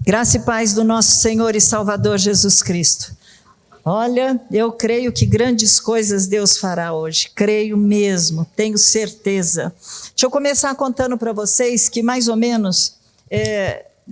Graça e paz do nosso Senhor e Salvador Jesus Cristo. Olha, eu creio que grandes coisas Deus fará hoje, creio mesmo, tenho certeza. Deixa eu começar contando para vocês que mais ou menos,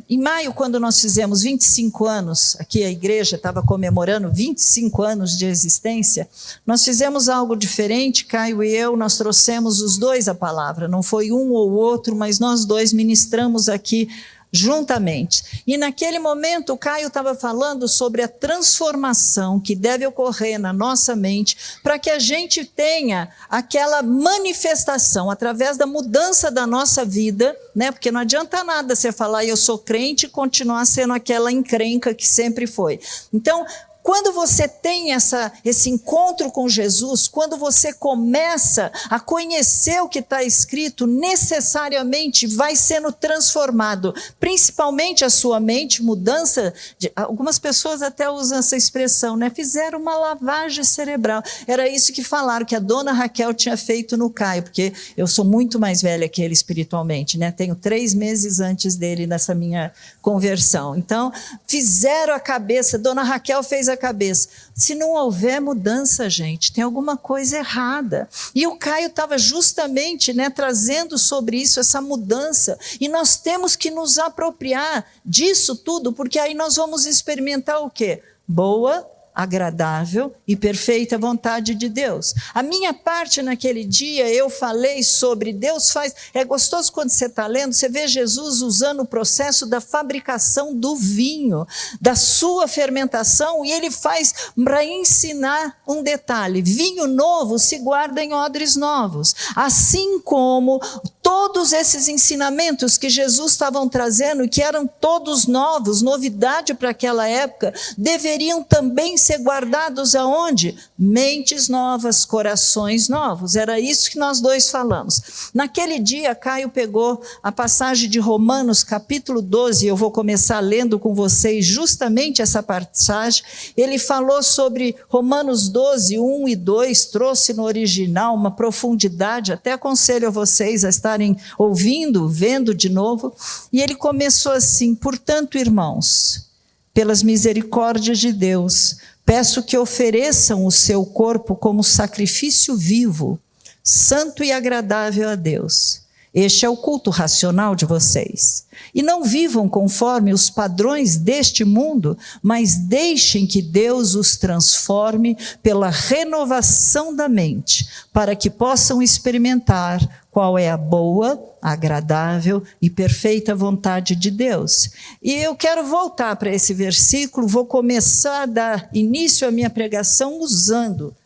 em maio, quando nós fizemos 25 anos, aqui a igreja estava comemorando 25 anos de existência, nós fizemos algo diferente, Caio e eu, nós trouxemos os dois a palavra, não foi um ou outro, mas nós dois ministramos aqui juntamente. E naquele momento o Caio estava falando sobre a transformação que deve ocorrer na nossa mente para que a gente tenha aquela manifestação através da mudança da nossa vida, né? Porque não adianta nada você falar eu sou crente e continuar sendo aquela encrenca que sempre foi. Então, quando você tem esse encontro com Jesus, quando você começa a conhecer o que está escrito, necessariamente vai sendo transformado, principalmente a sua mente, mudança, algumas pessoas até usam essa expressão, né? Fizeram uma lavagem cerebral, era isso que falaram, que a dona Raquel tinha feito no Caio, porque eu sou muito mais velha que ele espiritualmente, né? Tenho 3 meses antes dele nessa minha conversão, então fizeram a cabeça, dona Raquel fez a cabeça. Se não houver mudança, gente, tem alguma coisa errada. E o Caio estava justamente, né, trazendo sobre isso, essa mudança. E nós temos que nos apropriar disso tudo, porque aí nós vamos experimentar o quê? Boa, agradável e perfeita vontade de Deus. A minha parte naquele dia, eu falei sobre Deus faz... É gostoso quando você está lendo, você vê Jesus usando o processo da fabricação do vinho, da sua fermentação, e ele faz para ensinar um detalhe. Vinho novo se guarda em odres novos. Assim como todos esses ensinamentos que Jesus estava trazendo, e que eram todos novos, novidade para aquela época, deveriam também ser guardados aonde? Mentes novas, corações novos. Era isso que nós dois falamos. Naquele dia, Caio pegou a passagem de Romanos, capítulo 12, eu vou começar lendo com vocês justamente essa passagem. Ele falou sobre Romanos 12, 1 e 2, trouxe no original uma profundidade, até aconselho a vocês a estarem ouvindo, vendo de novo. E ele começou assim: portanto, irmãos, pelas misericórdias de Deus, peço que ofereçam o seu corpo como sacrifício vivo, santo e agradável a Deus. Este é o culto racional de vocês. E não vivam conforme os padrões deste mundo, mas deixem que Deus os transforme pela renovação da mente, para que possam experimentar qual é a boa, agradável e perfeita vontade de Deus. E eu quero voltar para esse versículo, vou começar a dar início à minha pregação usando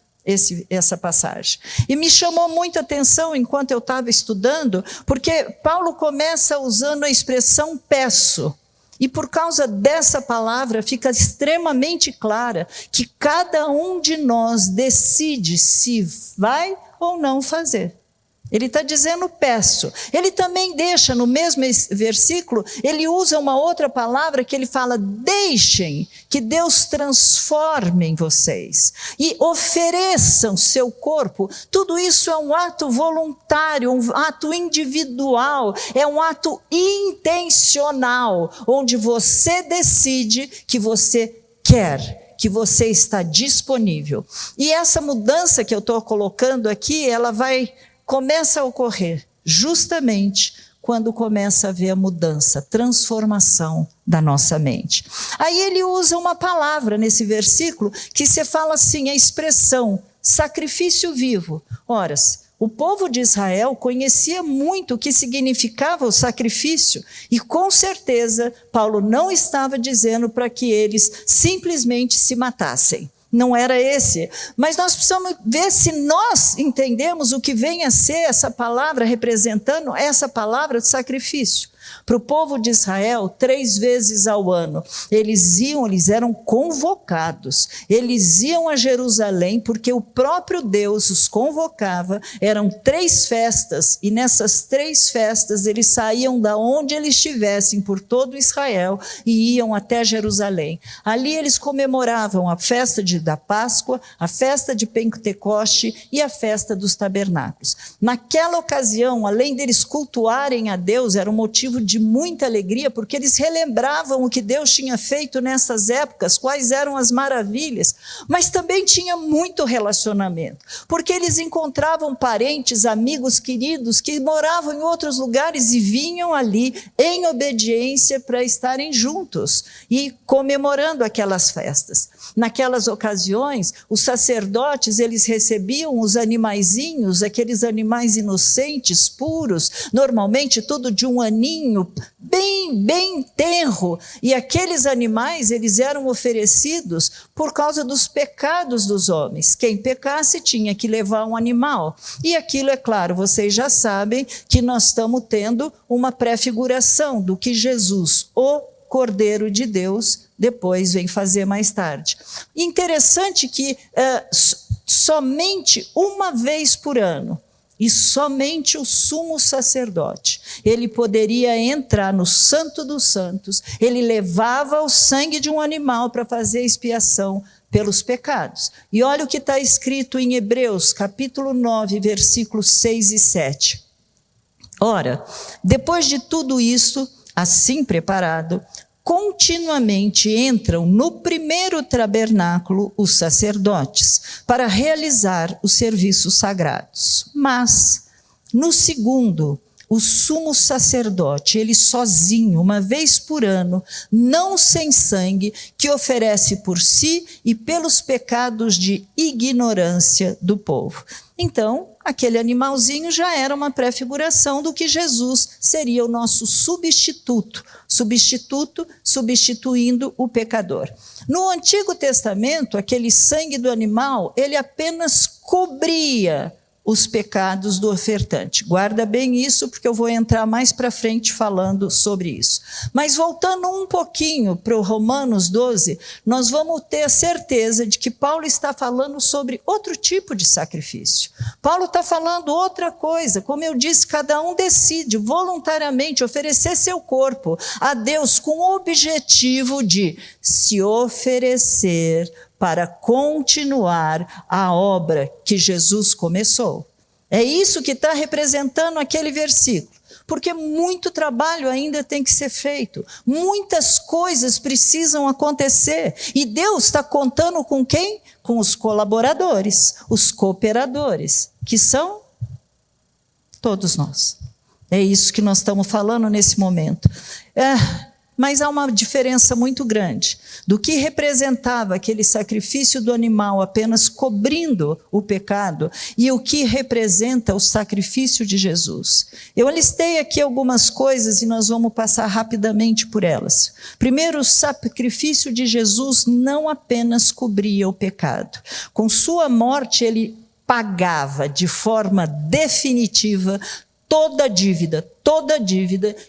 essa passagem. E me chamou muita atenção enquanto eu estava estudando, porque Paulo começa usando a expressão peço. E por causa dessa palavra fica extremamente clara que cada um de nós decide se vai ou não fazer. Ele está dizendo peço. Ele também deixa, no mesmo versículo, ele usa uma outra palavra que ele fala: deixem que Deus transforme em vocês. E ofereçam seu corpo. Tudo isso é um ato voluntário, um ato individual, é um ato intencional, onde você decide que você quer, que você está disponível. E essa mudança que eu estou colocando aqui, ela começa a ocorrer justamente quando começa a haver a mudança, transformação da nossa mente. Aí ele usa uma palavra nesse versículo que você fala assim, a expressão sacrifício vivo. Ora, o povo de Israel conhecia muito o que significava o sacrifício, e com certeza Paulo não estava dizendo para que eles simplesmente se matassem. Não era esse, mas nós precisamos ver se nós entendemos o que vem a ser essa palavra, representando essa palavra de sacrifício. Para o povo de Israel, 3 vezes ao ano, eles eram convocados, eles iam a Jerusalém, porque o próprio Deus os convocava. Eram 3 festas, e nessas 3 festas eles saíam da onde eles estivessem, por todo Israel, e iam até Jerusalém. Ali eles comemoravam a festa da Páscoa, a festa de Pentecoste e a festa dos tabernáculos. Naquela ocasião, além deles cultuarem a Deus, era um motivo motivo de muita alegria, porque eles relembravam o que Deus tinha feito nessas épocas, quais eram as maravilhas, mas também tinha muito relacionamento, porque eles encontravam parentes, amigos queridos que moravam em outros lugares e vinham ali em obediência para estarem juntos e comemorando aquelas festas. Naquelas ocasiões, os sacerdotes, eles recebiam os animaizinhos, aqueles animais inocentes, puros, normalmente tudo de um aninho, bem tenro, e aqueles animais, eles eram oferecidos por causa dos pecados dos homens. Quem pecasse tinha que levar um animal, e aquilo, é claro, vocês já sabem que nós estamos tendo uma prefiguração do que Jesus, o Cordeiro de Deus, depois vem fazer mais tarde. Interessante que somente uma vez por ano, e somente o sumo sacerdote, ele poderia entrar no Santo dos Santos, ele levava o sangue de um animal para fazer expiação pelos pecados. E olha o que está escrito em Hebreus, capítulo 9, versículos 6 e 7. Ora, depois de tudo isso, assim preparado, continuamente entram no primeiro tabernáculo os sacerdotes, para realizar os serviços sagrados. Mas, no segundo, o sumo sacerdote, ele sozinho, uma vez por ano, não sem sangue, que oferece por si e pelos pecados de ignorância do povo. Então, aquele animalzinho já era uma prefiguração do que Jesus seria o nosso substituto, substituindo o pecador. No Antigo Testamento, aquele sangue do animal, ele apenas cobria os pecados do ofertante. Guarda bem isso, porque eu vou entrar mais para frente falando sobre isso. Mas voltando um pouquinho para o Romanos 12, nós vamos ter a certeza de que Paulo está falando sobre outro tipo de sacrifício. Paulo está falando outra coisa. Como eu disse, cada um decide voluntariamente oferecer seu corpo a Deus com o objetivo de se oferecer para continuar a obra que Jesus começou. É isso que está representando aquele versículo, porque muito trabalho ainda tem que ser feito, muitas coisas precisam acontecer, e Deus está contando com quem? Com os colaboradores, os cooperadores, que são todos nós. É isso que nós estamos falando nesse momento. Mas há uma diferença muito grande do que representava aquele sacrifício do animal apenas cobrindo o pecado e o que representa o sacrifício de Jesus. Eu listei aqui algumas coisas e nós vamos passar rapidamente por elas. Primeiro, o sacrifício de Jesus não apenas cobria o pecado. Com sua morte, ele pagava de forma definitiva toda dívida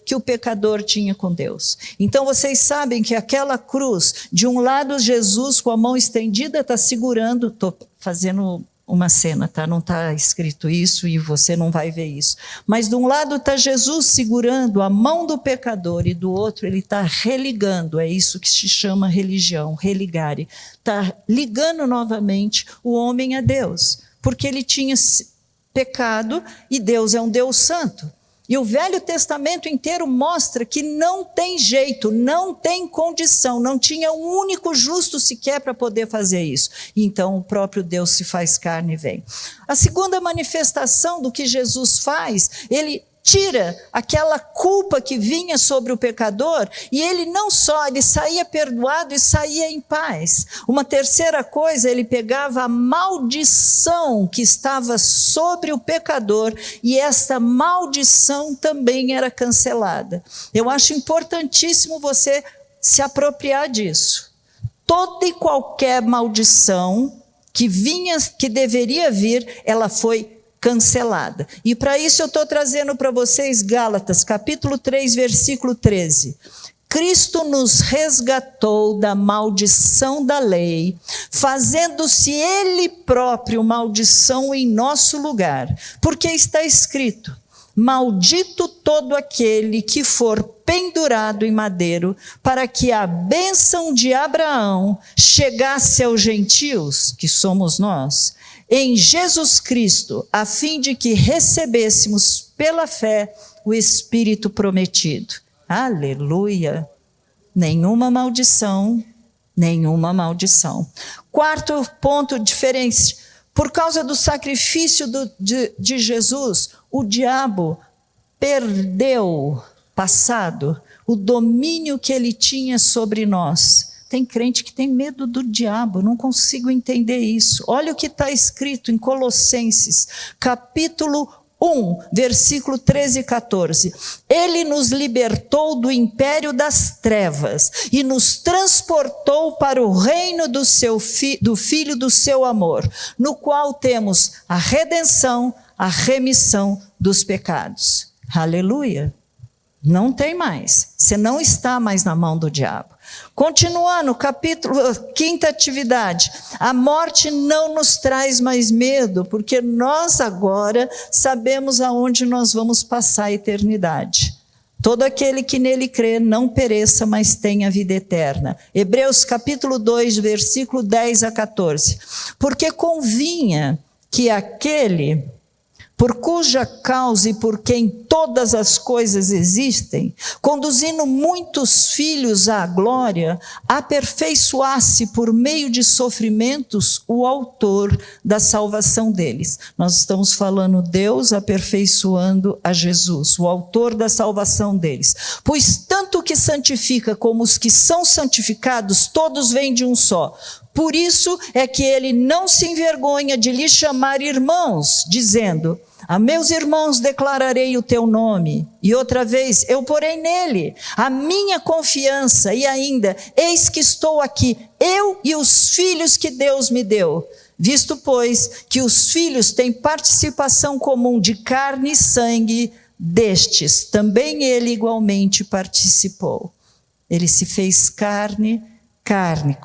que o pecador tinha com Deus. Então vocês sabem que aquela cruz, de um lado Jesus com a mão estendida está segurando, estou fazendo uma cena, tá? Não está escrito isso e você não vai ver isso. Mas de um lado está Jesus segurando a mão do pecador e do outro ele está religando, é isso que se chama religião, religare. Está ligando novamente o homem a Deus, porque ele tinha pecado e Deus é um Deus santo. E o Velho Testamento inteiro mostra que não tem jeito, não tem condição, não tinha um único justo sequer para poder fazer isso. E então o próprio Deus se faz carne e vem. A segunda manifestação do que Jesus faz, ele tira aquela culpa que vinha sobre o pecador e ele não só, ele saía perdoado e saía em paz. Uma terceira coisa, ele pegava a maldição que estava sobre o pecador e essa maldição também era cancelada. Eu acho importantíssimo você se apropriar disso. Toda e qualquer maldição que vinha, que deveria vir, ela foi cancelada. E para isso eu estou trazendo para vocês Gálatas, capítulo 3, versículo 13. Cristo nos resgatou da maldição da lei, fazendo-se Ele próprio maldição em nosso lugar, porque está escrito: maldito todo aquele que for pendurado em madeiro, para que a bênção de Abraão chegasse aos gentios, que somos nós. em Jesus Cristo, a fim de que recebêssemos pela fé o Espírito prometido. Aleluia! Nenhuma maldição, nenhuma maldição. Quarto ponto diferente, por causa do sacrifício de Jesus, o diabo perdeu, passado, o domínio que ele tinha sobre nós. Tem crente que tem medo do diabo, não consigo entender isso. Olha o que está escrito em Colossenses, capítulo 1, versículo 13 e 14. Ele nos libertou do império das trevas e nos transportou para o reino do Filho do seu amor, no qual temos a redenção, a remissão dos pecados. Aleluia! Não tem mais. Você não está mais na mão do diabo. Continuando, capítulo, quinta atividade. A morte não nos traz mais medo, porque nós agora sabemos aonde nós vamos passar a eternidade. Todo aquele que nele crê não pereça, mas tenha vida eterna. Hebreus capítulo 2, versículo 10 a 14. Porque convinha que aquele por cuja causa e por quem todas as coisas existem, conduzindo muitos filhos à glória, aperfeiçoasse por meio de sofrimentos o autor da salvação deles. Nós estamos falando Deus aperfeiçoando a Jesus, o autor da salvação deles. Pois tanto o que santifica como os que são santificados, todos vêm de um só. Por isso é que ele não se envergonha de lhes chamar irmãos, dizendo: a meus irmãos declararei o teu nome. E outra vez, eu porei nele a minha confiança, e ainda, eis que estou aqui, eu e os filhos que Deus me deu. Visto, pois, que os filhos têm participação comum de carne e sangue, destes também ele igualmente participou. Ele se fez carne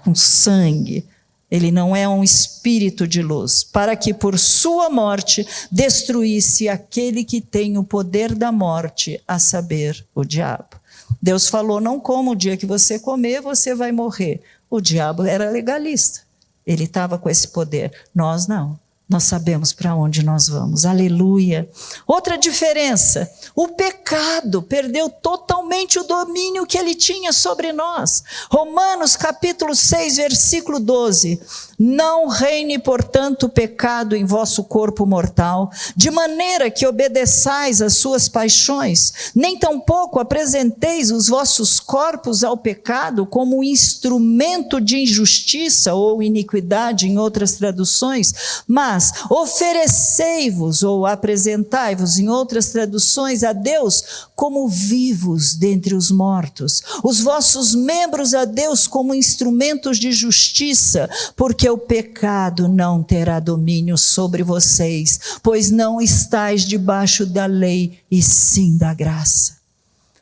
com sangue. Ele não é um espírito de luz, para que por sua morte destruísse aquele que tem o poder da morte, a saber, o diabo. Deus falou: não coma, o dia que você comer, você vai morrer. O diabo era legalista, ele estava com esse poder. Nós não. Nós sabemos para onde nós vamos. Aleluia. Outra diferença, o pecado perdeu totalmente o domínio que ele tinha sobre nós. Romanos capítulo 6, versículo 12. Não reine, portanto, o pecado em vosso corpo mortal, de maneira que obedeçais às suas paixões, nem tampouco apresenteis os vossos corpos ao pecado como instrumento de injustiça ou iniquidade, em outras traduções, mas oferecei-vos ou apresentai-vos, em outras traduções, a Deus como vivos dentre os mortos, os vossos membros a Deus como instrumentos de justiça, porque o pecado não terá domínio sobre vocês, pois não estáis debaixo da lei, e sim da graça.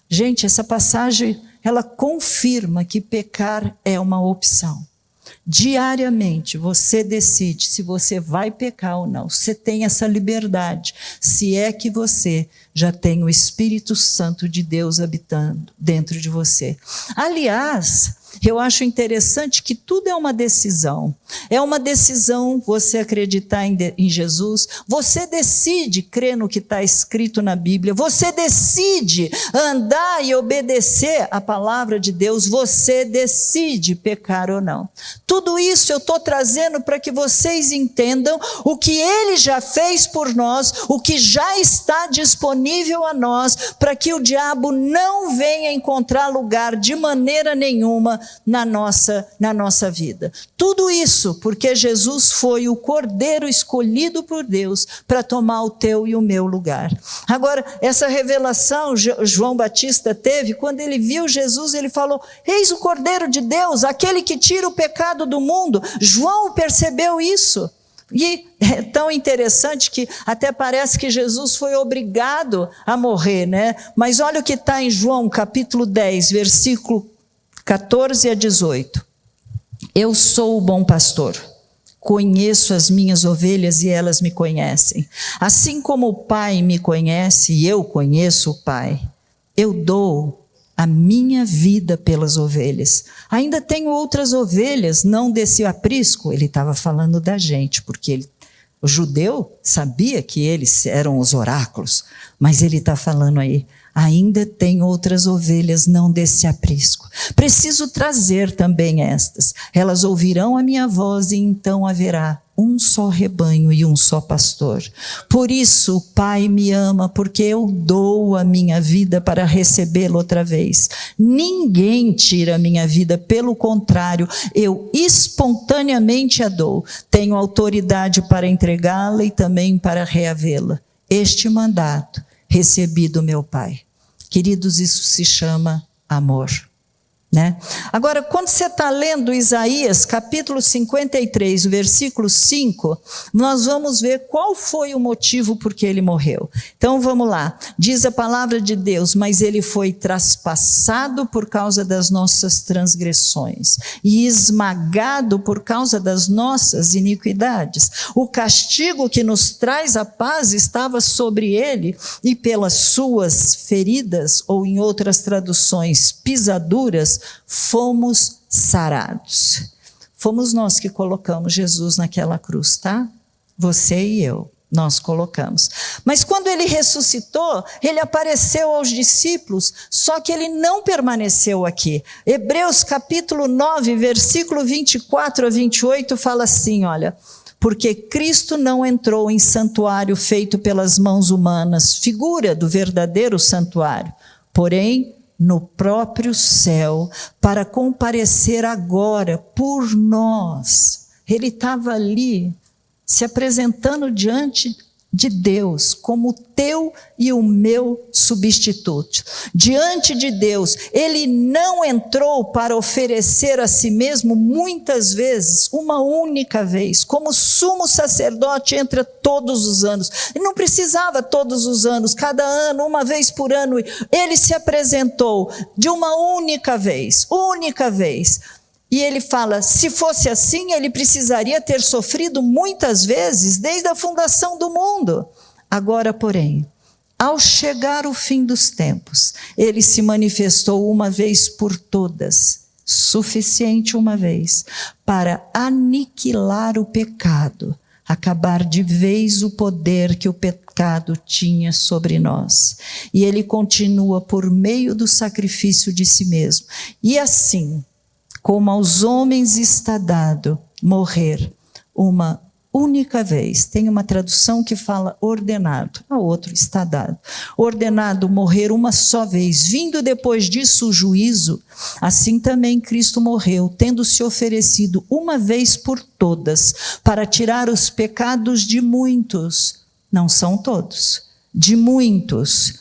Gente, essa passagem, ela confirma que pecar é uma opção. Diariamente você decide se você vai pecar ou não. Você tem essa liberdade, se é que você já tem o Espírito Santo de Deus habitando dentro de você. Aliás, eu acho interessante que tudo é uma decisão. É uma decisão você acreditar em Jesus, você decide crer no que está escrito na Bíblia, você decide andar e obedecer a palavra de Deus, você decide pecar ou não. Tudo isso eu estou trazendo para que vocês entendam o que Ele já fez por nós, o que já está disponível a nós, para que o diabo não venha encontrar lugar de maneira nenhuma na nossa vida. Tudo isso porque Jesus foi o Cordeiro escolhido por Deus para tomar o teu e o meu lugar. Agora, essa revelação João Batista teve, quando ele viu Jesus, ele falou: eis o Cordeiro de Deus, aquele que tira o pecado do mundo. João percebeu isso. E é tão interessante que até parece que Jesus foi obrigado a morrer, né? Mas olha o que está em João capítulo 10, versículo 14 a 18. Eu sou o bom pastor, conheço as minhas ovelhas e elas me conhecem. Assim como o Pai me conhece e eu conheço o Pai, eu dou a minha vida pelas ovelhas. Ainda tenho outras ovelhas, não desse aprisco. Ele estava falando da gente, porque O judeu sabia que eles eram os oráculos, mas ele está falando aí, ainda tem outras ovelhas, não desse aprisco. Preciso trazer também estas. Elas ouvirão a minha voz e então haverá um só rebanho e um só pastor. Por isso o Pai me ama, porque eu dou a minha vida para recebê-lo outra vez. Ninguém tira a minha vida, pelo contrário, eu espontaneamente a dou. Tenho autoridade para entregá-la e também para reavê-la. Este mandato recebi do meu Pai. Queridos, isso se chama amor. Né? Agora, quando você está lendo Isaías, capítulo 53, versículo 5, nós vamos ver qual foi o motivo por que ele morreu. Então, vamos lá. Diz a palavra de Deus, mas ele foi traspassado por causa das nossas transgressões e esmagado por causa das nossas iniquidades. O castigo que nos traz a paz estava sobre ele, e pelas suas feridas, ou em outras traduções, pisaduras, fomos sarados. Fomos nós que colocamos Jesus naquela cruz, tá? Você e eu, nós colocamos. Mas quando ele ressuscitou, ele apareceu aos discípulos, só que ele não permaneceu aqui. Hebreus capítulo 9, versículo 24 a 28 fala assim, olha: porque Cristo não entrou em santuário feito pelas mãos humanas, figura do verdadeiro santuário, porém no próprio céu, para comparecer agora por nós. Ele estava ali, se apresentando diante de Deus, como o teu e o meu substituto. Diante de Deus, ele não entrou para oferecer a si mesmo, muitas vezes, uma única vez, como sumo sacerdote entra todos os anos. Ele não precisava todos os anos, cada ano, uma vez por ano. Ele se apresentou de uma única vez. E ele fala, se fosse assim, ele precisaria ter sofrido muitas vezes, desde a fundação do mundo. Agora, porém, ao chegar o fim dos tempos, ele se manifestou uma vez por todas, suficiente uma vez, para aniquilar o pecado, acabar de vez o poder que o pecado tinha sobre nós. E ele continua por meio do sacrifício de si mesmo. E assim, como aos homens está dado morrer uma única vez. Tem uma tradução que fala ordenado, a outra está dado. Ordenado morrer uma só vez, vindo depois disso o juízo, assim também Cristo morreu, tendo se oferecido uma vez por todas, para tirar os pecados de muitos, não são todos, de muitos.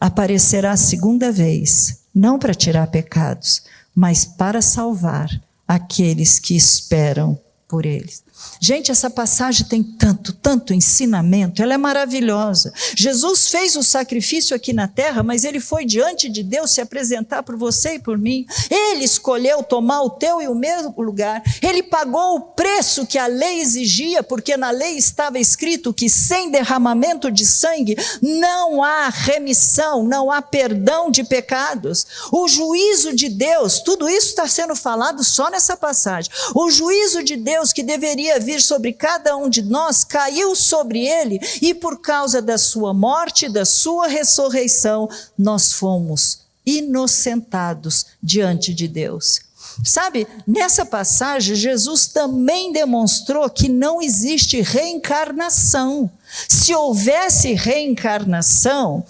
Aparecerá a segunda vez, não para tirar pecados, mas para salvar aqueles que esperam por eles. Gente, essa passagem tem tanto ensinamento, ela é maravilhosa. Jesus fez o sacrifício aqui na terra, mas ele foi diante de Deus se apresentar por você e por mim. Ele escolheu tomar o teu e o meu lugar. Ele pagou o preço que a lei exigia, porque na lei estava escrito que sem derramamento de sangue não há remissão, não há perdão de pecados. O juízo de Deus, tudo isso está sendo falado só nessa passagem. O juízo de Deus que deveria vir sobre cada um de nós, caiu sobre ele, e por causa da sua morte, da sua ressurreição, nós fomos inocentados diante de Deus. Sabe, nessa passagem, Jesus também demonstrou que não existe reencarnação. Se houvesse reencarnação,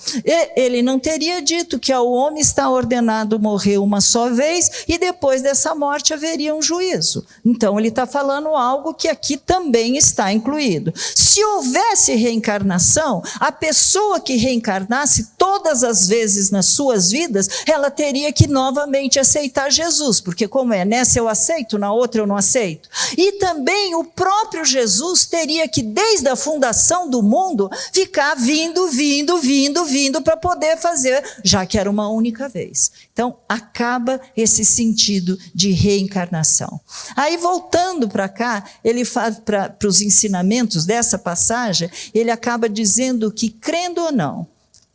ele não teria dito que ao homem está ordenado morrer uma só vez e depois dessa morte haveria um juízo. Então ele está falando algo que aqui também está incluído. Se houvesse reencarnação, a pessoa que reencarnasse todas as vezes nas suas vidas, ela teria que novamente aceitar Jesus, porque como é, nessa eu aceito, na outra eu não aceito. E também o próprio Jesus teria que, desde a fundação do mundo, ficar vindo para poder fazer, já que era uma única vez. Então, acaba esse sentido de reencarnação. Aí, voltando para cá, ele faz para os ensinamentos dessa passagem, ele acaba dizendo que, crendo ou não,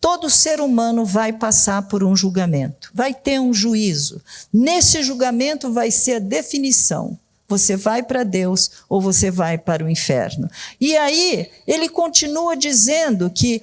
todo ser humano vai passar por um julgamento, vai ter um juízo. Nesse julgamento vai ser a definição Você vai para Deus ou você vai para o inferno. E aí, ele continua dizendo que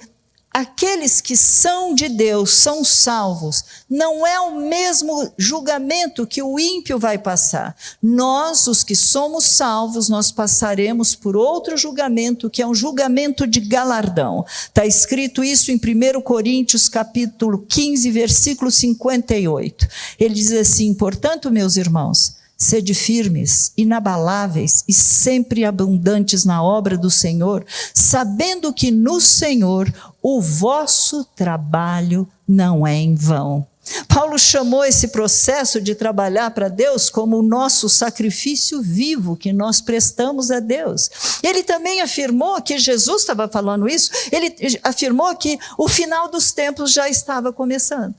aqueles que são de Deus, são salvos, não é o mesmo julgamento que o ímpio vai passar. Nós, os que somos salvos, nós passaremos por outro julgamento, que é um julgamento de galardão. Está escrito isso em 1 Coríntios, capítulo 15, versículo 58. Ele diz assim: portanto, meus irmãos, sede firmes, inabaláveis e sempre abundantes na obra do Senhor, sabendo que no Senhor o vosso trabalho não é em vão. Paulo chamou esse processo de trabalhar para Deus como o nosso sacrifício vivo que nós prestamos a Deus. Ele também afirmou que Jesus estava falando isso, ele afirmou que o final dos tempos já estava começando.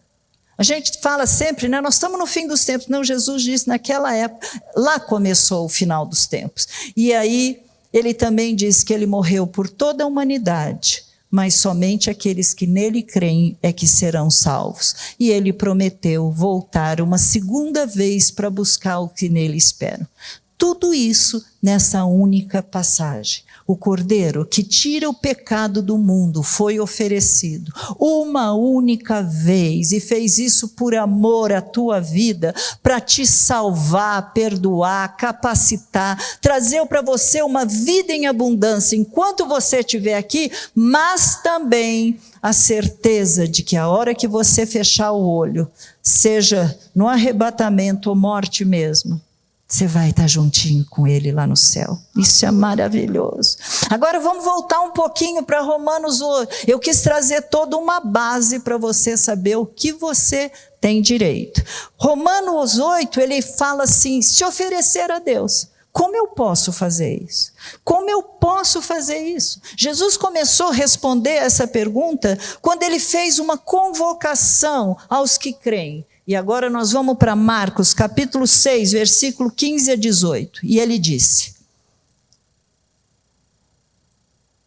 A gente fala sempre, né? Nós estamos no fim dos tempos. Não, Jesus disse naquela época, lá começou o final dos tempos. E aí, ele também diz que ele morreu por toda a humanidade, mas somente aqueles que nele creem é que serão salvos. E ele prometeu voltar uma segunda vez para buscar o que nele esperam. Tudo isso nessa única passagem. O Cordeiro que tira o pecado do mundo foi oferecido uma única vez e fez isso por amor à tua vida, para te salvar, perdoar, capacitar, trazer para você uma vida em abundância enquanto você estiver aqui, mas também a certeza de que a hora que você fechar o olho, seja no arrebatamento ou morte mesmo, você vai estar juntinho com ele lá no céu. Isso é maravilhoso. Agora vamos voltar um pouquinho para Romanos 8. Eu quis trazer toda uma base para você saber o que você tem direito. Romanos 8, ele fala assim: se oferecer a Deus. Como eu posso fazer isso? Como eu posso fazer isso? Jesus começou a responder essa pergunta quando ele fez uma convocação aos que creem. E agora nós vamos para Marcos, capítulo 6, versículo 15 a 18. E ele disse: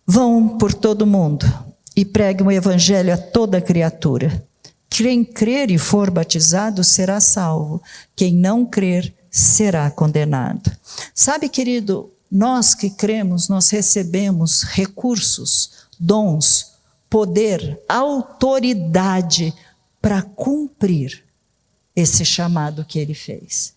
vão por todo mundo e preguem o evangelho a toda criatura. Quem crer e for batizado será salvo. Quem não crer será condenado. Sabe, querido, nós que cremos, nós recebemos recursos, dons, poder, autoridade para cumprir esse chamado que ele fez.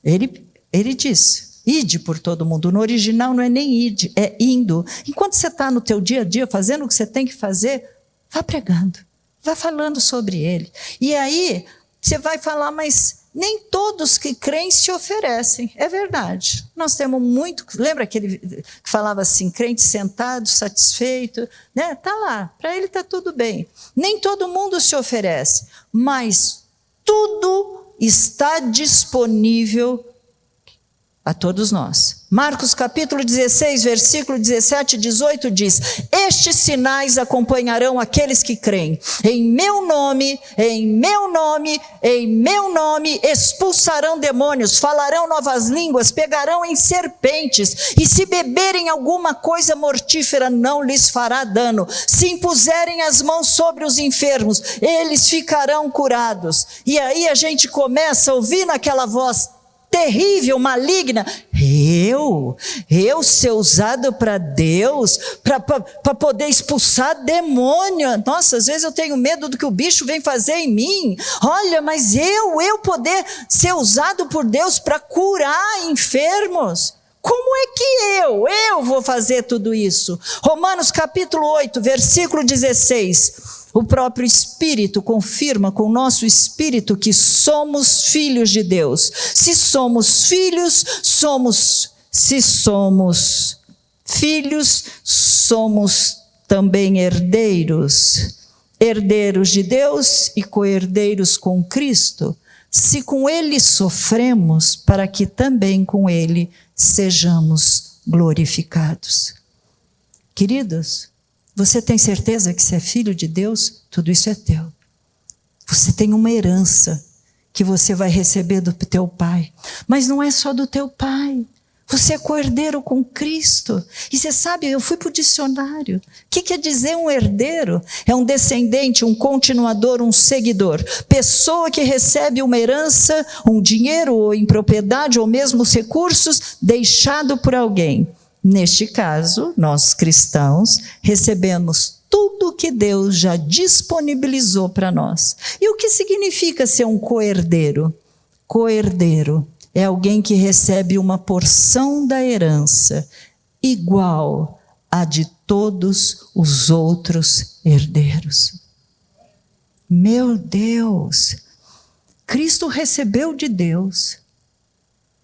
Ele disse: ide por todo mundo. No original não é nem ide, é indo. Enquanto você está no teu dia a dia fazendo o que você tem que fazer, vá pregando, vá falando sobre ele. E aí você vai falar: mas nem todos que creem se oferecem. É verdade. Nós temos muito. Lembra aquele que falava assim: crente sentado, satisfeito, né? Está lá, para ele está tudo bem. Nem todo mundo se oferece, mas tudo está disponível a todos nós. Marcos capítulo 16, versículo 17 e 18 diz: estes sinais acompanharão aqueles que creem. Em meu nome, em meu nome, em meu nome expulsarão demônios, falarão novas línguas, pegarão em serpentes, e se beberem alguma coisa mortífera não lhes fará dano. Se impuserem as mãos sobre os enfermos, eles ficarão curados. E aí a gente começa a ouvir naquela voz terrível, maligna: eu ser usado para Deus, para poder expulsar demônio. Nossa, às vezes eu tenho medo do que o bicho vem fazer em mim. Olha, mas eu poder ser usado por Deus para curar enfermos. Como é que eu vou fazer tudo isso? Romanos capítulo 8, versículo 16. O próprio Espírito confirma com o nosso Espírito que somos filhos de Deus. Se somos filhos, somos também herdeiros. Herdeiros de Deus e co-herdeiros com Cristo. Se com Ele sofremos, para que também com Ele sejamos glorificados. Queridos, você tem certeza que você é filho de Deus? Tudo isso é teu. Você tem uma herança que você vai receber do teu pai. Mas não é só do teu pai. Você é co-herdeiro com Cristo. E você sabe, eu fui para o dicionário. O que quer dizer um herdeiro? É um descendente, um continuador, um seguidor. Pessoa que recebe uma herança, um dinheiro ou em propriedade ou mesmo os recursos deixado por alguém. Neste caso, nós cristãos recebemos tudo que Deus já disponibilizou para nós. E o que significa ser um co-herdeiro? Co-herdeiro é alguém que recebe uma porção da herança igual à de todos os outros herdeiros. Meu Deus! Cristo recebeu de Deus.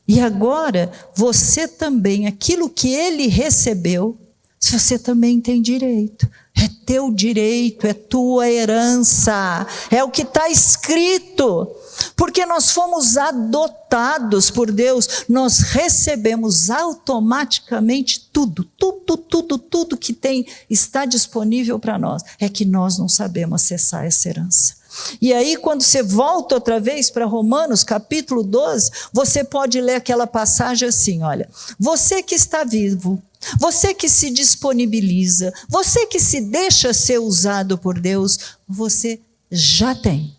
E agora, você também, aquilo que ele recebeu, você também tem direito. É teu direito, é tua herança, é o que está escrito. Porque nós fomos adotados por Deus, nós recebemos automaticamente tudo que está disponível para nós. É que nós não sabemos acessar essa herança. E aí, quando você volta outra vez para Romanos, capítulo 12, você pode ler aquela passagem assim, olha, você que está vivo, você que se disponibiliza, você que se deixa ser usado por Deus, você já tem,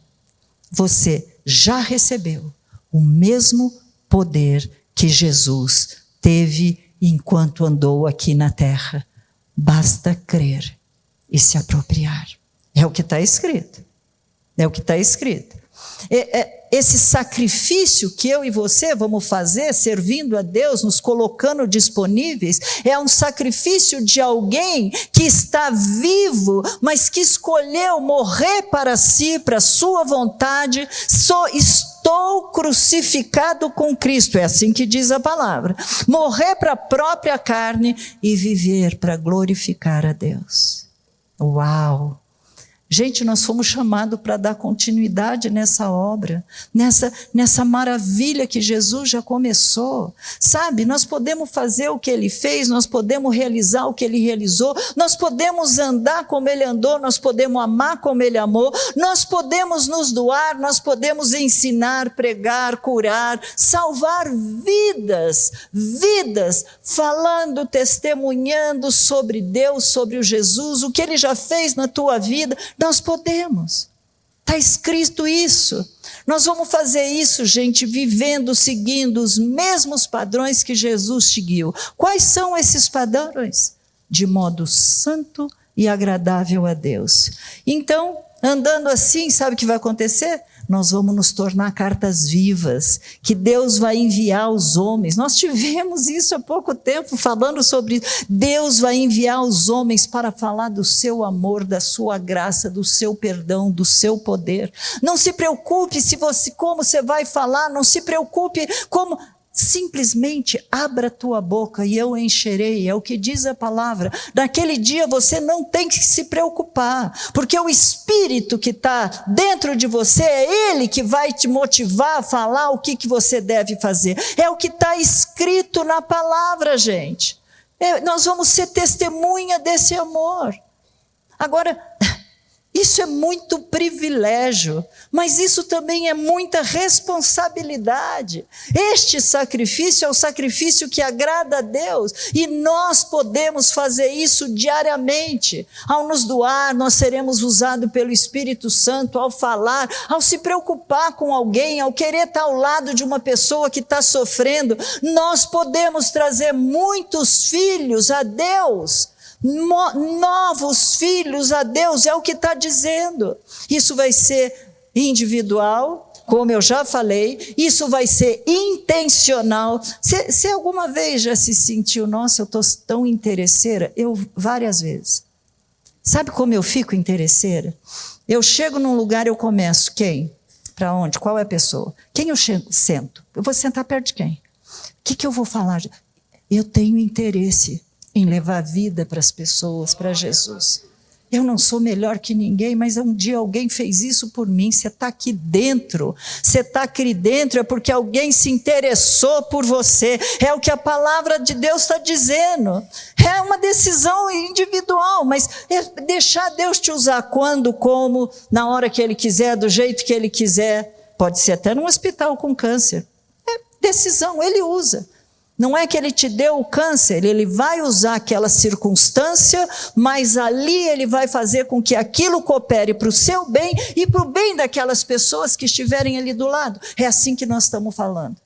você já recebeu o mesmo poder que Jesus teve enquanto andou aqui na terra. Basta crer e se apropriar. É o que está escrito. É o que está escrito. Esse sacrifício que eu e você vamos fazer, servindo a Deus, nos colocando disponíveis, é um sacrifício de alguém que está vivo, mas que escolheu morrer para si, para a sua vontade. Estou crucificado com Cristo, é assim que diz a palavra. Morrer para a própria carne e viver para glorificar a Deus. Uau! Gente, nós fomos chamados para dar continuidade nessa obra, nessa maravilha que Jesus já começou. Sabe, nós podemos fazer o que Ele fez, nós podemos realizar o que Ele realizou, nós podemos andar como Ele andou, nós podemos amar como Ele amou, nós podemos nos doar, nós podemos ensinar, pregar, curar, salvar vidas, falando, testemunhando sobre Deus, sobre o Jesus, o que Ele já fez na tua vida. Nós podemos, está escrito isso. Nós vamos fazer isso, gente, vivendo, seguindo os mesmos padrões que Jesus seguiu. Quais são esses padrões? De modo santo e agradável a Deus. Então, andando assim, sabe o que vai acontecer? Nós vamos nos tornar cartas vivas, que Deus vai enviar aos homens. Nós tivemos isso há pouco tempo, falando sobre isso. Deus vai enviar os homens para falar do seu amor, da sua graça, do seu perdão, do seu poder. Não se preocupe como você vai falar, não se preocupe como... Simplesmente abra a tua boca e eu encherei, é o que diz a palavra. Naquele dia você não tem que se preocupar, porque o Espírito que está dentro de você, é Ele que vai te motivar a falar o que você deve fazer. É o que está escrito na palavra, gente. Nós vamos ser testemunha desse amor. Agora, isso é muito privilégio, mas isso também é muita responsabilidade. Este sacrifício é o sacrifício que agrada a Deus, e nós podemos fazer isso diariamente. Ao nos doar, nós seremos usados pelo Espírito Santo, ao falar, ao se preocupar com alguém, ao querer estar ao lado de uma pessoa que está sofrendo. Nós podemos trazer muitos filhos a Deus, novos filhos a Deus, é o que está dizendo. Isso vai ser individual, como eu já falei, isso vai ser intencional. Você alguma vez já se sentiu, nossa, eu estou tão interesseira? Eu, várias vezes. Sabe como eu fico interesseira? Eu chego num lugar, eu começo, quem? Para onde? Qual é a pessoa? Quem eu sento? Eu vou sentar perto de quem? O que eu vou falar? Eu tenho interesse em levar vida para as pessoas, para Jesus. Eu não sou melhor que ninguém, mas um dia alguém fez isso por mim. Você está aqui dentro, é porque alguém se interessou por você. É o que a palavra de Deus está dizendo. É uma decisão individual, mas é deixar Deus te usar quando, como, na hora que Ele quiser, do jeito que Ele quiser. Pode ser até num hospital com câncer. É decisão, Ele usa. Não é que ele te deu o câncer, ele vai usar aquela circunstância, mas ali ele vai fazer com que aquilo coopere para o seu bem e para o bem daquelas pessoas que estiverem ali do lado. É assim que nós estamos falando.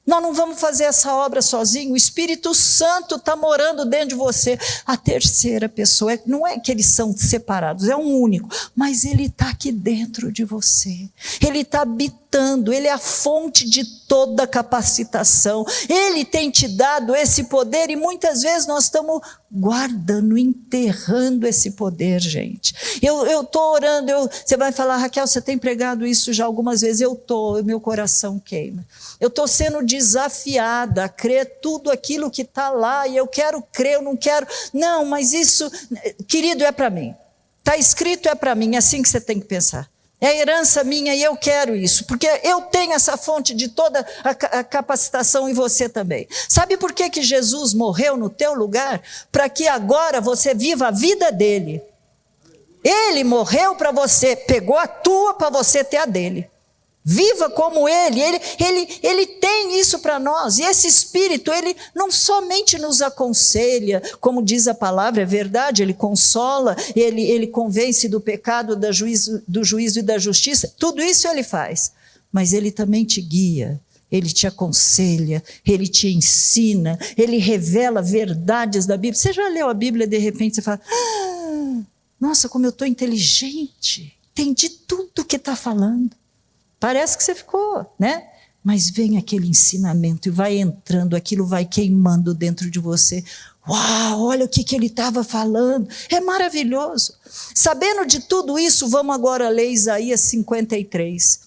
Nós não vamos fazer essa obra sozinho, o Espírito Santo está morando dentro de você. A terceira pessoa, não é que eles são separados, é um único, mas ele está aqui dentro de você. Ele está habitando, ele é a fonte de toda capacitação. Ele tem te dado esse poder e muitas vezes nós estamos guardando, enterrando esse poder, gente. Eu estou orando, você vai falar, Raquel, você tem pregado isso já algumas vezes. Eu estou, meu coração queima. Eu estou sendo desafiada a crer tudo aquilo que está lá, e eu quero crer, eu não quero. Não, mas isso, querido, é para mim. Está escrito, é para mim, é assim que você tem que pensar. É herança minha e eu quero isso, porque eu tenho essa fonte de toda a capacitação e você também. Sabe por que Jesus morreu no teu lugar? Para que agora você viva a vida dele. Ele morreu para você, pegou a tua para você ter a dele. Viva como ele tem isso para nós, e esse Espírito, ele não somente nos aconselha, como diz a palavra, é verdade, ele consola, ele convence do pecado, do juízo e da justiça, tudo isso ele faz, mas ele também te guia, ele te aconselha, ele te ensina, ele revela verdades da Bíblia. Você já leu a Bíblia e de repente você fala, nossa, como eu estou inteligente, entendi tudo que está falando. Parece que você ficou, né? Mas vem aquele ensinamento e vai entrando, aquilo vai queimando dentro de você. Uau, olha o que ele estava falando. É maravilhoso. Sabendo de tudo isso, vamos agora ler Isaías 53,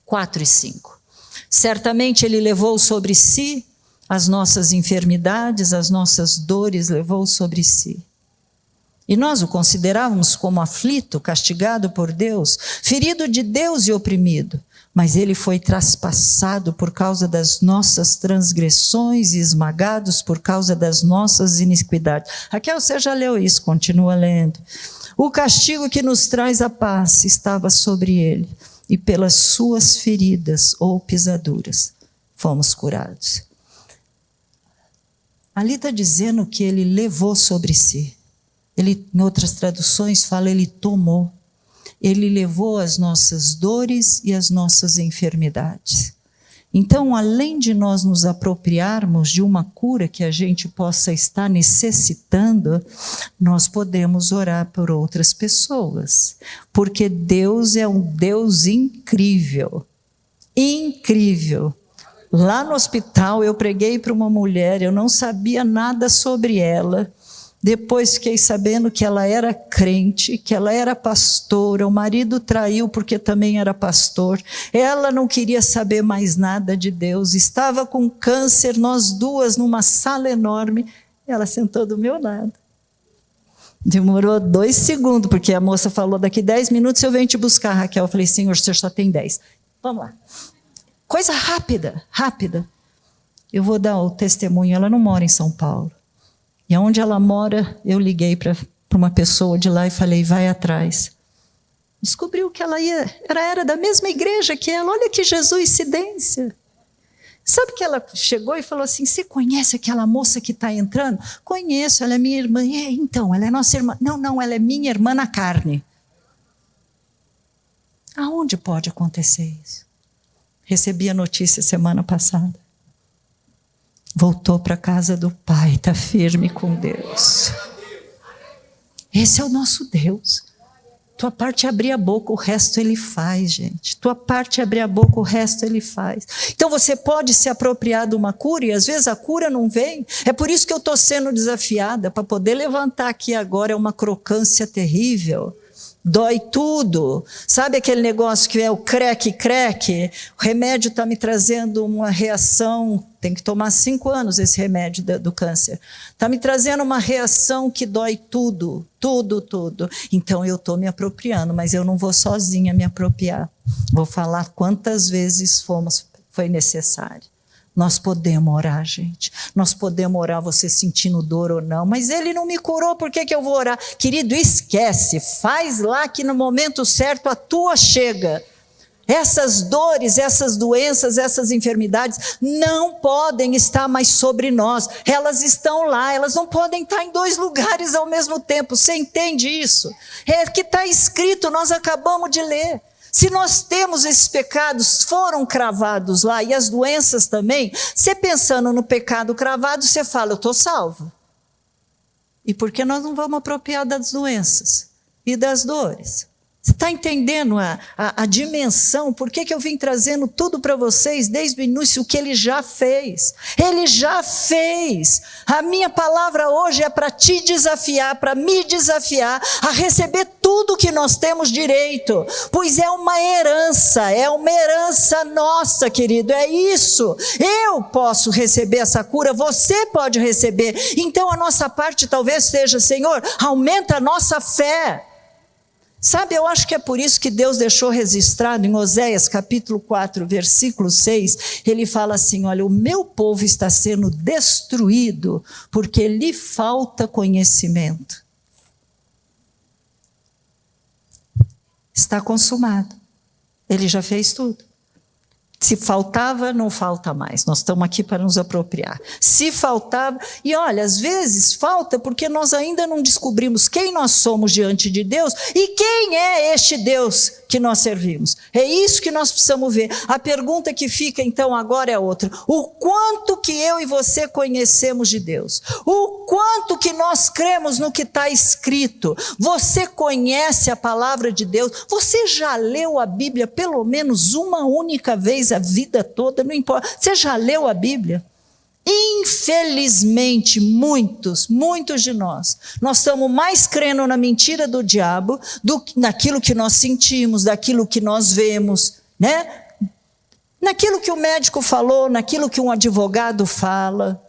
4 e 5. Certamente ele levou sobre si as nossas enfermidades, as nossas dores, levou sobre si. E nós o considerávamos como aflito, castigado por Deus, ferido de Deus e oprimido. Mas ele foi traspassado por causa das nossas transgressões e esmagados por causa das nossas iniquidades. Raquel, você já leu isso, continua lendo. O castigo que nos traz a paz estava sobre ele, e pelas suas feridas ou pisaduras fomos curados. Ali está dizendo que ele levou sobre si. Ele, em outras traduções, fala, ele tomou. Ele levou as nossas dores e as nossas enfermidades. Então, além de nós nos apropriarmos de uma cura que a gente possa estar necessitando, nós podemos orar por outras pessoas. Porque Deus é um Deus incrível. Incrível. Lá no hospital, eu preguei para uma mulher, eu não sabia nada sobre ela. Depois fiquei sabendo que ela era crente, que ela era pastora, o marido traiu porque também era pastor, ela não queria saber mais nada de Deus, estava com câncer, nós duas numa sala enorme, ela sentou do meu lado. Demorou 2 segundos, porque a moça falou, daqui 10 minutos eu venho te buscar, Raquel. Eu falei, Senhor, o senhor só tem 10. Vamos lá. Coisa rápida, rápida. Eu vou dar o testemunho, ela não mora em São Paulo. E onde ela mora, eu liguei para uma pessoa de lá e falei, vai atrás. Descobriu que ela era da mesma igreja que ela. Olha que jesuicidência. Sabe que ela chegou e falou assim, você conhece aquela moça que está entrando? Conheço, ela é minha irmã. Então, ela é nossa irmã. Não, ela é minha irmã na carne. Aonde pode acontecer isso? Recebi a notícia semana passada. Voltou para a casa do Pai, está firme com Deus. Esse é o nosso Deus. Tua parte é abrir a boca, o resto Ele faz, gente. Tua parte é abrir a boca, o resto Ele faz. Então você pode se apropriar de uma cura e às vezes a cura não vem. É por isso que eu estou sendo desafiada, para poder levantar aqui agora, é uma crocância terrível. Dói tudo. Sabe aquele negócio que é o creque? O remédio está me trazendo uma reação, tem que tomar 5 anos esse remédio do câncer. Está me trazendo uma reação que dói tudo. Então eu estou me apropriando, mas eu não vou sozinha me apropriar. Vou falar quantas vezes foi necessário. Nós podemos orar, gente. Nós podemos orar você sentindo dor ou não. Mas Ele não me curou, por que eu vou orar? Querido, esquece. Faz lá que no momento certo a tua chega. Essas dores, essas doenças, essas enfermidades não podem estar mais sobre nós. Elas estão lá, elas não podem estar em dois lugares ao mesmo tempo. Você entende isso? É que está escrito, nós acabamos de ler. Se nós temos esses pecados, foram cravados lá, e as doenças também, você pensando no pecado cravado, você fala, eu estou salvo. E por que nós não vamos apropriar das doenças e das dores? Você está entendendo a dimensão? Por que eu vim trazendo tudo para vocês desde o início, o que Ele já fez? Ele já fez. A minha palavra hoje é para te desafiar, para me desafiar a receber tudo que nós temos direito, pois é uma herança nossa, querido, é isso. Eu posso receber essa cura, você pode receber. Então a nossa parte talvez seja, Senhor, aumenta a nossa fé. Sabe, eu acho que é por isso que Deus deixou registrado em Oséias capítulo 4, versículo 6, ele fala assim, olha, o meu povo está sendo destruído porque lhe falta conhecimento. Está consumado, ele já fez tudo. Se faltava, não falta mais. Nós estamos aqui para nos apropriar. Se faltava, e olha, às vezes falta porque nós ainda não descobrimos quem nós somos diante de Deus e quem é este Deus que nós servimos. É isso que nós precisamos ver. A pergunta que fica então agora é outra. O quanto que eu e você conhecemos de Deus? O quanto que nós cremos no que está escrito? Você conhece a palavra de Deus? Você já leu a Bíblia pelo menos uma única vez a vida toda? Não importa. Você já leu a Bíblia? Infelizmente, muitos de nós estamos mais crendo na mentira do diabo do que naquilo que nós sentimos, daquilo que nós vemos, né? Naquilo que o médico falou, naquilo que um advogado fala.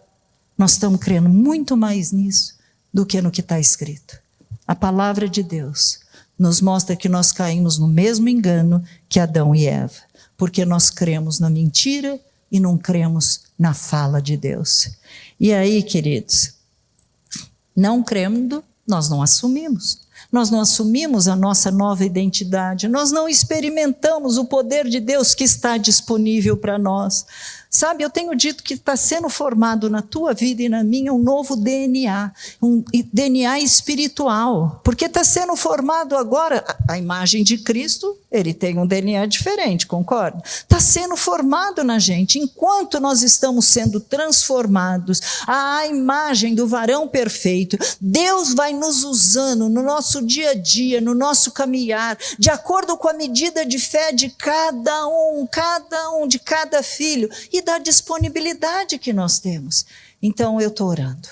Nós estamos crendo muito mais nisso do que no que está escrito. A palavra de Deus nos mostra que nós caímos no mesmo engano que Adão e Eva, porque nós cremos na mentira e não cremos na fala de Deus. E aí, queridos, não crendo, nós não assumimos. Nós não assumimos a nossa nova identidade. Nós não experimentamos o poder de Deus que está disponível para nós. Sabe, eu tenho dito que está sendo formado na tua vida e na minha um novo DNA, um DNA espiritual, porque está sendo formado agora, a imagem de Cristo, ele tem um DNA diferente, concorda? Está sendo formado na gente, enquanto nós estamos sendo transformados à imagem do varão perfeito, Deus vai nos usando no nosso dia a dia, no nosso caminhar, de acordo com a medida de fé de cada um, de cada filho, e da disponibilidade que nós temos. Então eu estou orando,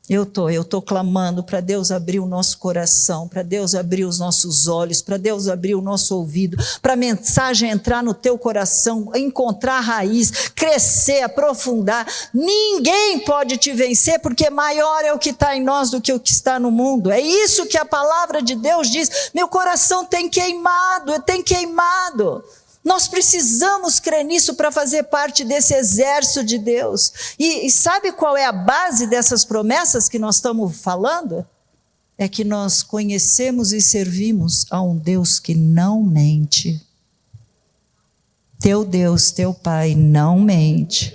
eu estou clamando para Deus abrir o nosso coração, para Deus abrir os nossos olhos, para Deus abrir o nosso ouvido, para a mensagem entrar no teu coração, encontrar raiz, crescer, aprofundar. Ninguém pode te vencer, porque maior é o que está em nós do que o que está no mundo. É isso que a palavra de Deus diz. Meu coração tem queimado. Nós precisamos crer nisso para fazer parte desse exército de Deus. E sabe qual é a base dessas promessas que nós estamos falando? É que nós conhecemos e servimos a um Deus que não mente. Teu Deus, teu Pai, não mente.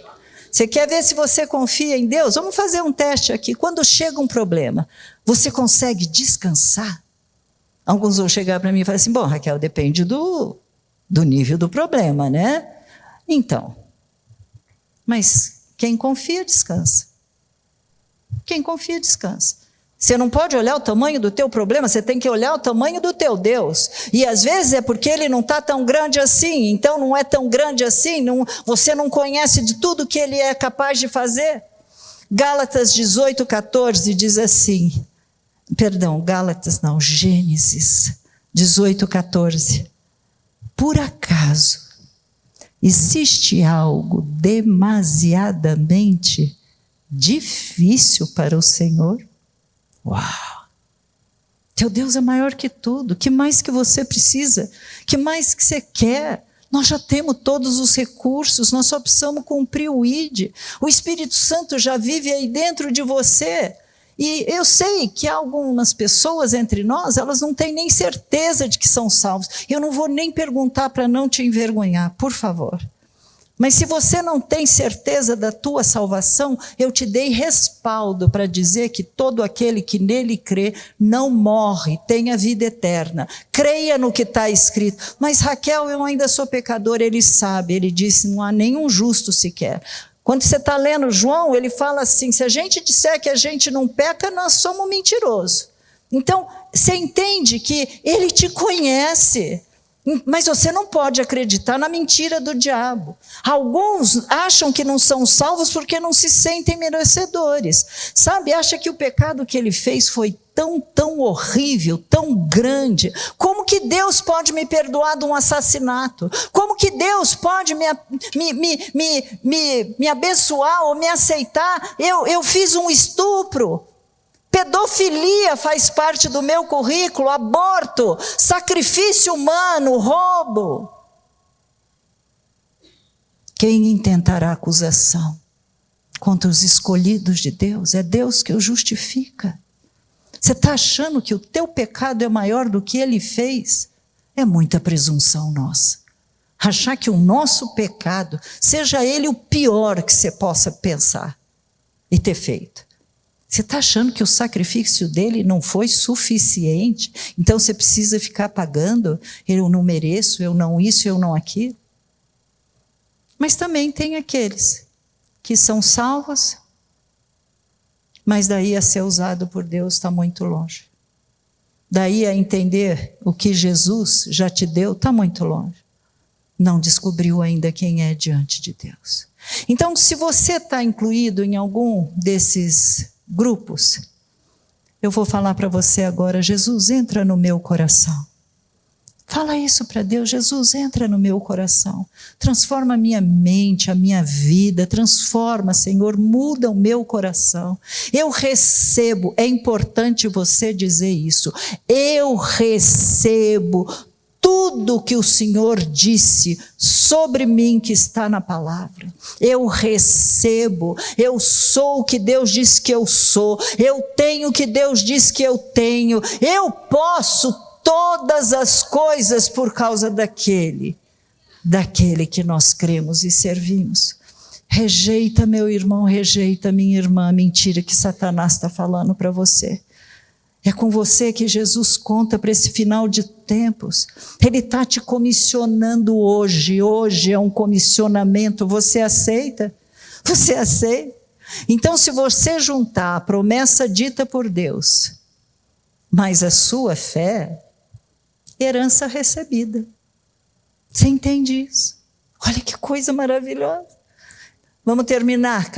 Você quer ver se você confia em Deus? Vamos fazer um teste aqui. Quando chega um problema, você consegue descansar? Alguns vão chegar para mim e falar assim, bom, Raquel, depende do nível do problema, né? Então, mas quem confia, descansa. Quem confia, descansa. Você não pode olhar o tamanho do teu problema, você tem que olhar o tamanho do teu Deus. E às vezes é porque ele não está tão grande assim, então não é tão grande assim, você não conhece de tudo que ele é capaz de fazer. Gálatas 18:14 diz assim, Gênesis 18:14. Por acaso existe algo demasiadamente difícil para o Senhor? Uau! Teu Deus é maior que tudo. Que mais que você precisa? Que mais que você quer? Nós já temos todos os recursos, nós só precisamos cumprir o ID. O Espírito Santo já vive aí dentro de você. E eu sei que algumas pessoas entre nós, elas não têm nem certeza de que são salvos. Eu não vou nem perguntar para não te envergonhar, por favor. Mas se você não tem certeza da tua salvação, eu te dei respaldo para dizer que todo aquele que nele crê não morre, tem a vida eterna. Creia no que está escrito. Mas Raquel, eu ainda sou pecador, ele sabe, ele disse, não há nenhum justo sequer. Quando você está lendo João, ele fala assim, se a gente disser que a gente não peca, nós somos mentirosos. Então, você entende que ele te conhece, mas você não pode acreditar na mentira do diabo. Alguns acham que não são salvos porque não se sentem merecedores. Sabe, acha que o pecado que ele fez foi tão horrível, tão grande. Como que Deus pode me perdoar de um assassinato? Como que Deus pode me abençoar ou me aceitar? Eu fiz um estupro. Pedofilia faz parte do meu currículo, aborto, sacrifício humano, roubo. Quem intentará acusação contra os escolhidos de Deus? É Deus que o justifica. Você está achando que o teu pecado é maior do que ele fez? É muita presunção nossa. Achar que o nosso pecado, seja ele o pior que você possa pensar e ter feito. Você está achando que o sacrifício dele não foi suficiente? Então você precisa ficar pagando? Eu não mereço, eu não isso, eu não aquilo. Mas também tem aqueles que são salvos, mas daí a ser usado por Deus está muito longe. Daí a entender o que Jesus já te deu está muito longe. Não descobriu ainda quem é diante de Deus. Então, se você está incluído em algum desses grupos, eu vou falar para você agora, Jesus, entra no meu coração. Fala isso para Deus, Jesus, entra no meu coração. Transforma a minha mente, a minha vida, transforma, Senhor, muda o meu coração. Eu recebo, é importante você dizer isso, eu recebo tudo que o Senhor disse sobre mim que está na palavra. Eu recebo, eu sou o que Deus diz que eu sou, eu tenho o que Deus diz que eu tenho, eu posso todas as coisas por causa daquele que nós cremos e servimos. Rejeita, meu irmão, rejeita, minha irmã, a mentira que Satanás está falando para você. É com você que Jesus conta para esse final de tempos. Ele está te comissionando hoje. Hoje é um comissionamento. Você aceita? Você aceita? Então, se você juntar a promessa dita por Deus, mas a sua fé, herança recebida. Você entende isso? Olha que coisa maravilhosa. Vamos terminar.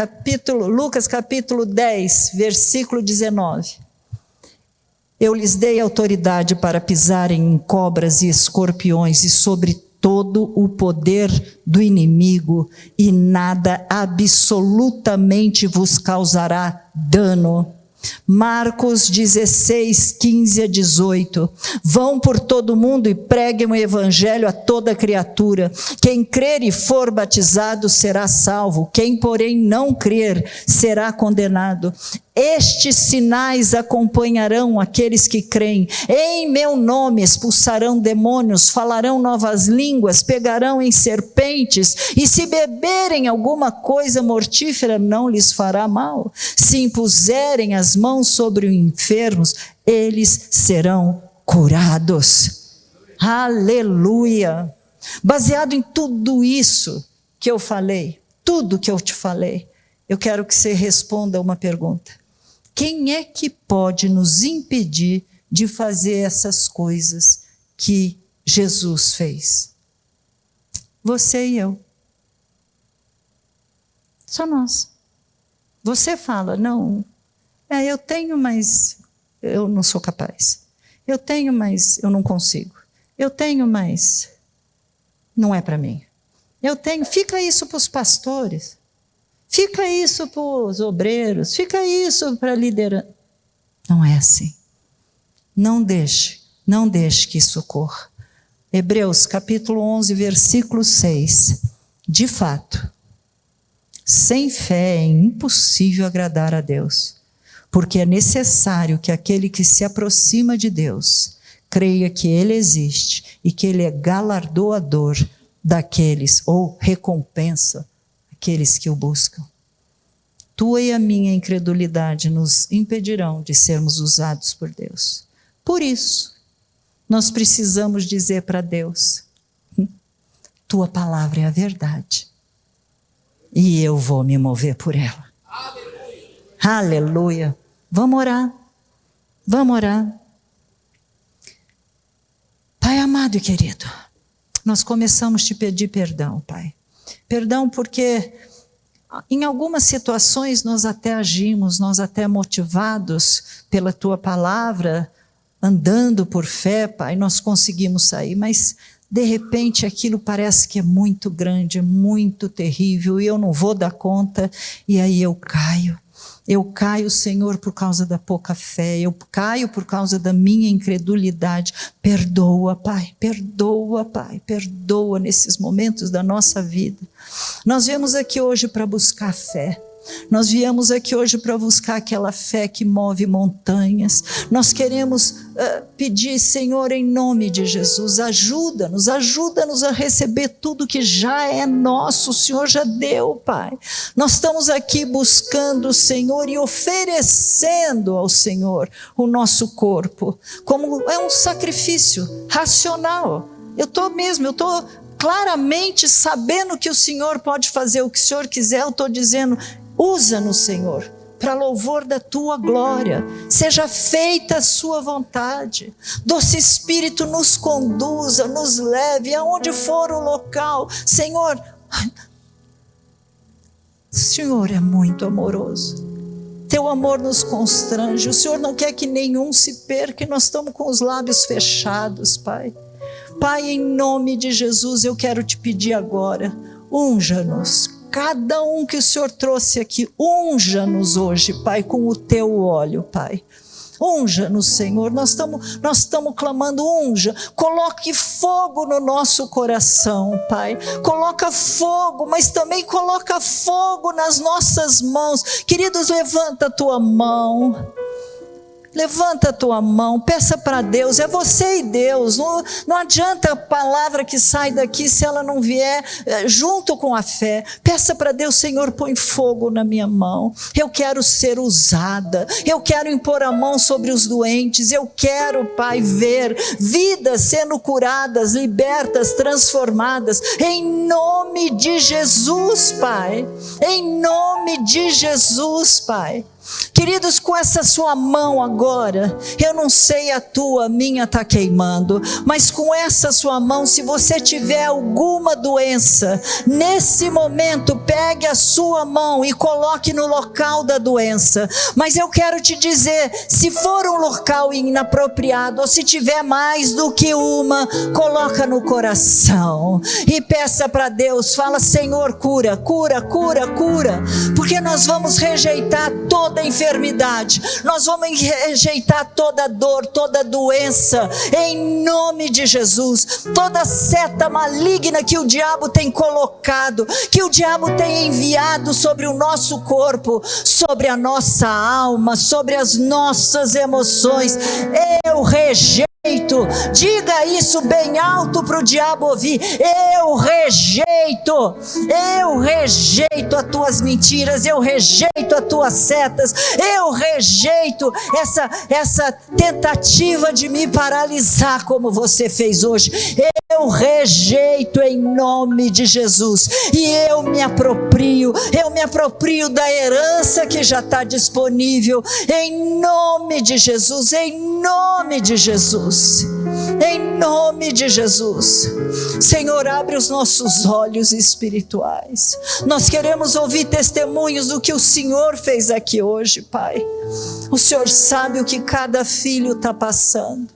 Lucas capítulo 10, versículo 19. Eu lhes dei autoridade para pisarem em cobras e escorpiões e sobre todo o poder do inimigo, e nada absolutamente vos causará dano. Marcos 16, 15 a 18. Vão por todo o mundo e preguem o evangelho a toda criatura. Quem crer e for batizado será salvo. Quem, porém, não crer será condenado. Estes sinais acompanharão aqueles que creem. Em meu nome expulsarão demônios, falarão novas línguas, pegarão em serpentes, e se beberem alguma coisa mortífera, não lhes fará mal. Se impuserem as mãos sobre os enfermos, eles serão curados. Aleluia! Baseado em tudo isso que eu falei, tudo que eu te falei, eu quero que você responda uma pergunta. Quem é que pode nos impedir de fazer essas coisas que Jesus fez? Você e eu. Só nós. Você fala, não, eu tenho, mas eu não sou capaz. Eu tenho, mas eu não consigo. Eu tenho, mas não é para mim. Eu tenho, fica isso para os pastores. Fica isso para os obreiros, fica isso para a liderança. Não é assim. Não deixe que isso ocorra. Hebreus capítulo 11, versículo 6. De fato, sem fé é impossível agradar a Deus. porque é necessário que aquele que se aproxima de Deus creia que Ele existe e que Ele é galardoador daqueles, ou recompensa aqueles que o buscam. Tua e a minha incredulidade nos impedirão de sermos usados por Deus. Por isso, nós precisamos dizer para Deus: tua palavra é a verdade, e eu vou me mover por ela. Aleluia! Aleluia! Vamos orar, vamos orar. Pai amado e querido, nós começamos a te pedir perdão, Pai. Perdão porque em algumas situações nós até agimos, nós até motivados pela tua palavra, andando por fé, Pai, nós conseguimos sair, mas de repente aquilo parece que é muito grande, é muito terrível, e eu não vou dar conta, e aí eu caio. Eu caio, Senhor, por causa da pouca fé, eu caio por causa da minha incredulidade. Perdoa, Pai, perdoa, Pai, perdoa nesses momentos da nossa vida. Nós viemos aqui hoje para buscar fé. Nós viemos aqui hoje para buscar aquela fé que move montanhas. Nós queremos pedir, Senhor, em nome de Jesus, ajuda-nos a receber tudo que já é nosso, o Senhor já deu, Pai. Nós estamos aqui buscando o Senhor e oferecendo ao Senhor o nosso corpo, como é um sacrifício racional. Eu estou claramente sabendo que o Senhor pode fazer o que o Senhor quiser. Eu estou dizendo: usa-nos, Senhor, para louvor da tua glória. Seja feita a sua vontade. Doce Espírito, nos conduza, nos leve aonde for o local. Senhor, o Senhor é muito amoroso. Teu amor nos constrange. O Senhor não quer que nenhum se perca, e nós estamos com os lábios fechados, Pai. Pai, em nome de Jesus, eu quero te pedir agora, unja-nos. Cada um que o Senhor trouxe aqui, unja-nos hoje, Pai, com o teu óleo, Pai. Unja-nos, Senhor, nós estamos clamando, unja, coloque fogo no nosso coração, Pai, coloca fogo, mas também coloca fogo nas nossas mãos. Queridos, levanta a tua mão. Levanta a tua mão, peça para Deus, é você e Deus. Não adianta a palavra que sai daqui se ela não vier junto com a fé. Peça para Deus: Senhor, põe fogo na minha mão, eu quero ser usada, eu quero impor a mão sobre os doentes, eu quero, Pai, ver vidas sendo curadas, libertas, transformadas, em nome de Jesus, Pai, em nome de Jesus, Pai. Queridos, com essa sua mão agora, eu não sei a tua, a minha está queimando, mas com essa sua mão, se você tiver alguma doença, nesse momento, pegue a sua mão e coloque no local da doença. Mas eu quero te dizer, se for um local inapropriado, ou se tiver mais do que uma, coloca no coração e peça para Deus, fala: Senhor, cura, cura, cura, cura, porque nós vamos rejeitar toda enfermidade, nós vamos rejeitar toda dor, toda doença, em nome de Jesus. Toda seta maligna que o diabo tem colocado, que o diabo tem enviado sobre o nosso corpo, sobre a nossa alma, sobre as nossas emoções, eu rejeito. Diga isso bem alto para o diabo ouvir: eu rejeito as tuas mentiras, eu rejeito as tuas setas, eu rejeito essa tentativa de me paralisar como você fez hoje. Eu rejeito em nome de Jesus, e eu me aproprio da herança que já está disponível, em nome de Jesus, em nome de Jesus, em nome de Jesus. Senhor, abre os nossos olhos espirituais, nós queremos ouvir testemunhos do que o Senhor fez aqui hoje, Pai. O Senhor sabe o que cada filho está passando.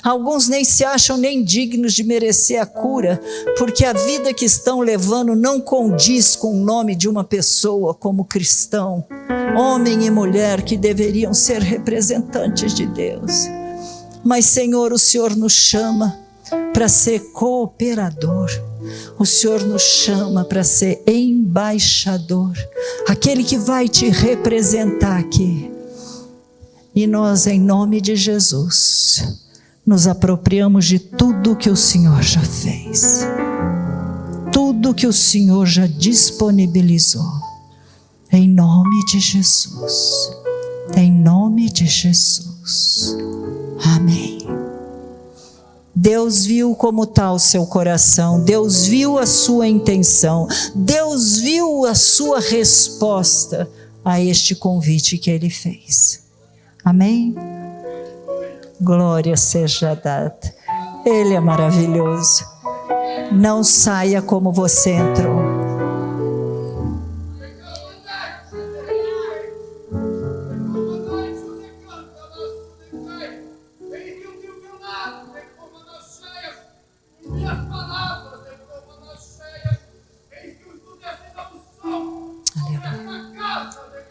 Alguns nem se acham nem dignos de merecer a cura, porque a vida que estão levando não condiz com o nome de uma pessoa como cristão, homem e mulher que deveriam ser representantes de Deus. Mas, Senhor, o Senhor nos chama para ser cooperador, o Senhor nos chama para ser embaixador, aquele que vai te representar aqui. E nós, em nome de Jesus, nos apropriamos de tudo que o Senhor já fez. Tudo que o Senhor já disponibilizou. Em nome de Jesus. Em nome de Jesus. Amém. Deus viu como está o seu coração. Deus viu a sua intenção. Deus viu a sua resposta a este convite que Ele fez. Amém? Glória seja dada. Ele é maravilhoso. Não saia como você entrou.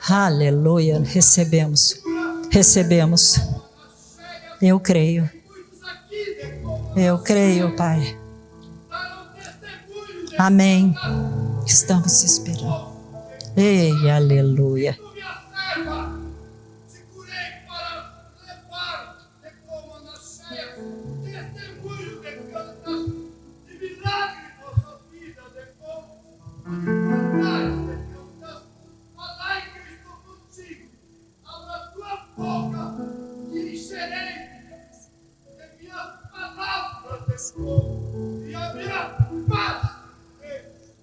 Aleluia. Recebemos. Recebemos. Eu creio. Eu creio, Pai. Amém. Estamos esperando. Ei, aleluia.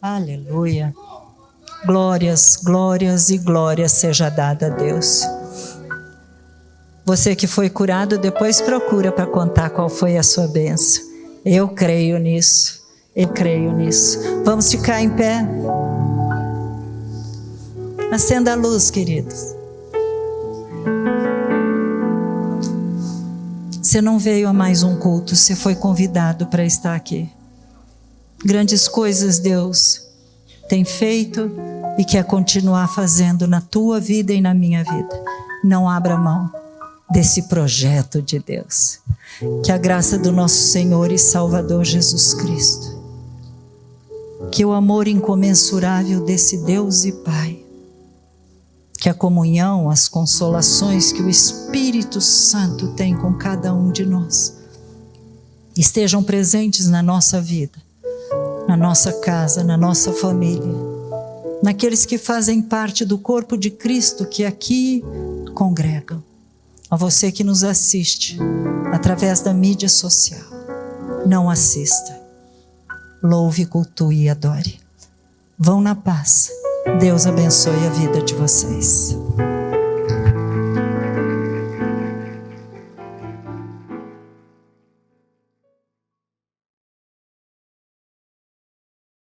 Aleluia. Glórias, glórias e glórias seja dada a Deus. Você que foi curado, depois procura para contar qual foi a sua bênção. Eu creio nisso. Eu creio nisso. Vamos ficar em pé. Acenda a luz, queridos. Você não veio a mais um culto, você foi convidado para estar aqui. Grandes coisas Deus tem feito e quer continuar fazendo na tua vida e na minha vida. Não abra mão desse projeto de Deus. Que a graça do nosso Senhor e Salvador Jesus Cristo, que o amor incomensurável desse Deus e Pai, que a comunhão, as consolações que o Espírito Santo tem com cada um de nós, estejam presentes na nossa vida, na nossa casa, na nossa família, naqueles que fazem parte do corpo de Cristo que aqui congregam. A você que nos assiste através da mídia social, não assista. Louve, cultue e adore. Vão na paz. Deus abençoe a vida de vocês.